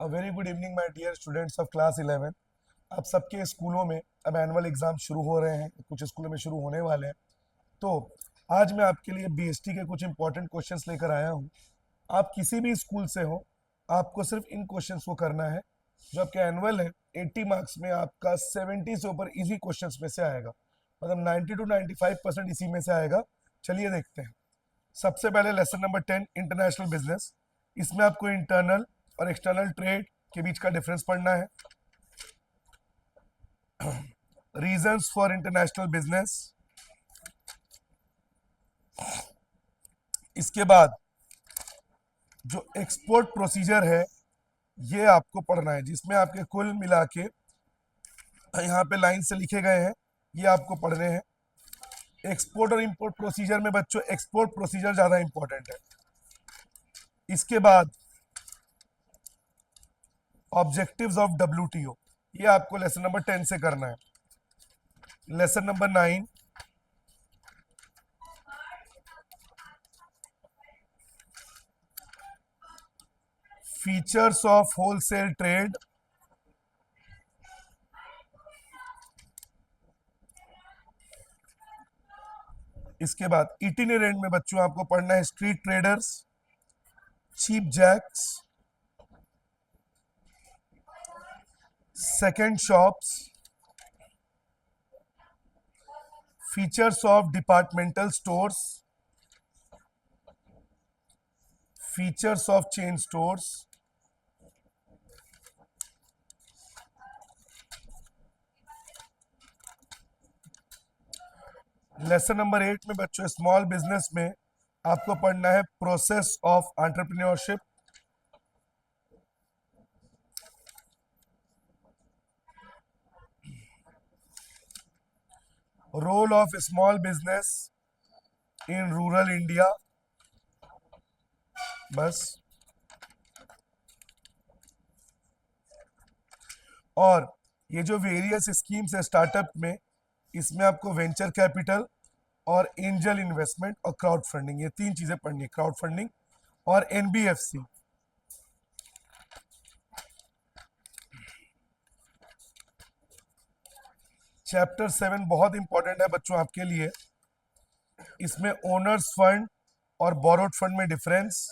A very good evening my dear students of class 11। आप सबके स्कूलों में अब एनुअल एग्जाम शुरू हो रहे हैं, कुछ स्कूलों में शुरू होने वाले हैं। तो आज मैं आपके लिए बीएसटी के कुछ इंपॉर्टेंट क्वेश्चंस लेकर आया हूँ। आप किसी भी स्कूल से हो, आपको सिर्फ इन क्वेश्चंस को करना है। जो आपके एनुअल है 80 मार्क्स में आपका 70 से ऊपर इजी क्वेश्चंस में से आएगा, मतलब 90 टू 95% इसी में से आएगा। चलिए देखते हैं। सबसे पहले लेसन नंबर 10 इंटरनेशनल बिजनेस। इसमें आपको इंटरनल और एक्सटर्नल ट्रेड के बीच का डिफरेंस पढ़ना है। Reasons for international business. इसके बाद जो एक्सपोर्ट प्रोसीजर है ये आपको पढ़ना है, जिसमें आपके कुल मिला के यहाँ पे लाइन से लिखे गए हैं, ये आपको पढ़ने हैं। एक्सपोर्ट और इंपोर्ट प्रोसीजर में बच्चों एक्सपोर्ट प्रोसीजर ज्यादा इंपॉर्टेंट है। इसके बाद ऑब्जेक्टिव्स ऑफ डब्ल्यूटीओ, ये आपको लेसन नंबर 10 से करना है। Lesson number 9 features of wholesale trade. इसके बाद इटिनेरेंट में बच्चों आपको पढ़ना है street traders, cheap jacks, second shops, features of departmental stores, features of chain stores, lesson number 8 में बच्चों स्मॉल बिजनेस में आपको पढ़ना है process of entrepreneurship, role of small business in rural India. बस। और ये जो वेरियस स्कीम्स है स्टार्टअप में, इसमें आपको वेंचर कैपिटल और एंजल इन्वेस्टमेंट और क्राउड फंडिंग, ये तीन चीजें पढ़नी है। क्राउड फंडिंग और एनबीएफसी। चैप्टर 7 बहुत इंपॉर्टेंट है बच्चों आपके लिए। इसमें ओनर्स फंड और बोरोड फंड में डिफरेंस,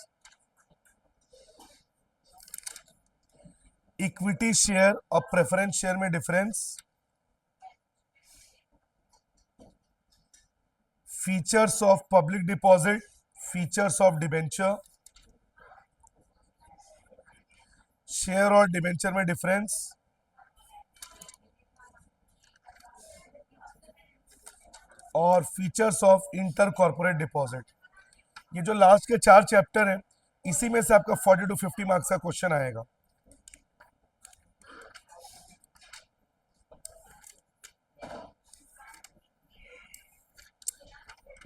इक्विटी शेयर और प्रेफरेंस शेयर में difference, features of public deposit, features of debenture, share और डिबेंचर में डिफरेंस, और features of inter corporate deposit. ये जो लास्ट के 4 चैप्टर हैं, इसी में से आपका 40 टू 50 मार्क्स का क्वेश्चन आएगा।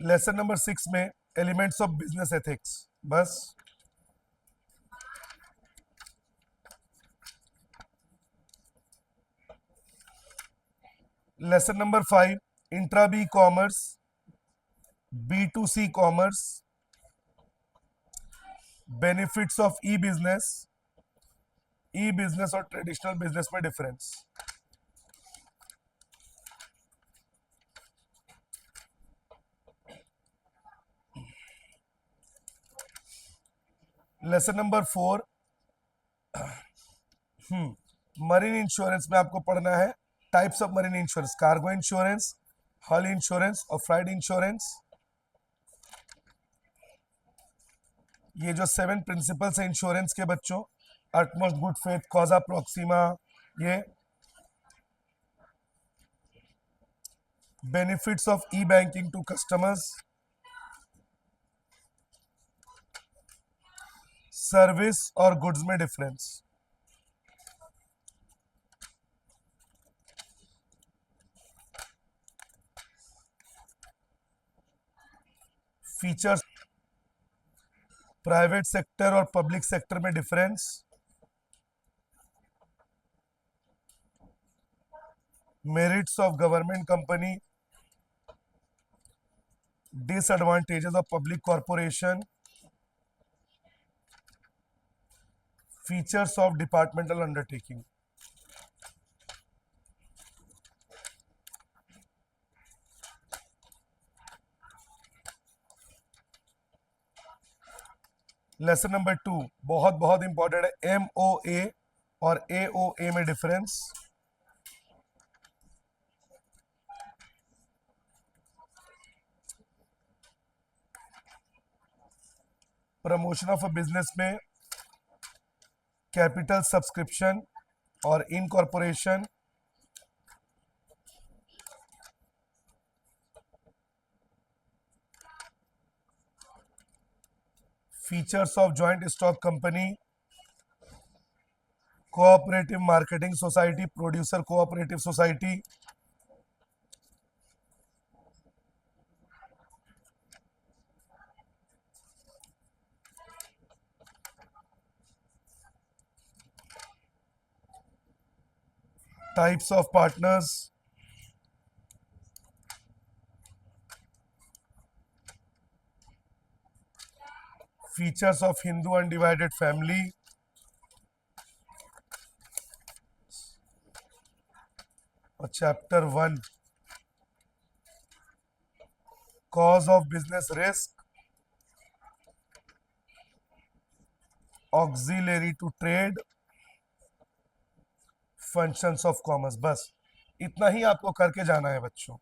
लेसन नंबर 6 में एलिमेंट्स ऑफ बिजनेस एथिक्स। बस। Lesson number 5 intra B commerce, B2C commerce, benefits of e business, e business और ट्रेडिशनल बिजनेस में difference. Lesson number 4 marine insurance में आपको पढ़ना है types of marine insurance, cargo insurance, hull insurance और freight insurance. ये जो 7 प्रिंसिपल्स हैं इंश्योरेंस के बच्चों, अटमोस्ट गुड फेथ, कॉजा प्रोक्सीमा, ये benefits of e banking to customers, service और गुड्स में डिफरेंस, फीचर्स प्राइवेट सेक्टर और पब्लिक सेक्टर में difference, merits of government company, disadvantages of public corporation, features of departmental undertaking. Lesson number 2 बहुत बहुत important है, MOA और AOA में difference. Promotion of a business में कैपिटल सब्सक्रिप्शन और incorporation, features of joint stock company, cooperative marketing society, producer cooperative society, types of partners, features of Hindu undivided family, और chapter 1 cause of business risk, auxiliary to trade, functions of commerce. बस इतना ही आपको करके जाना है बच्चों।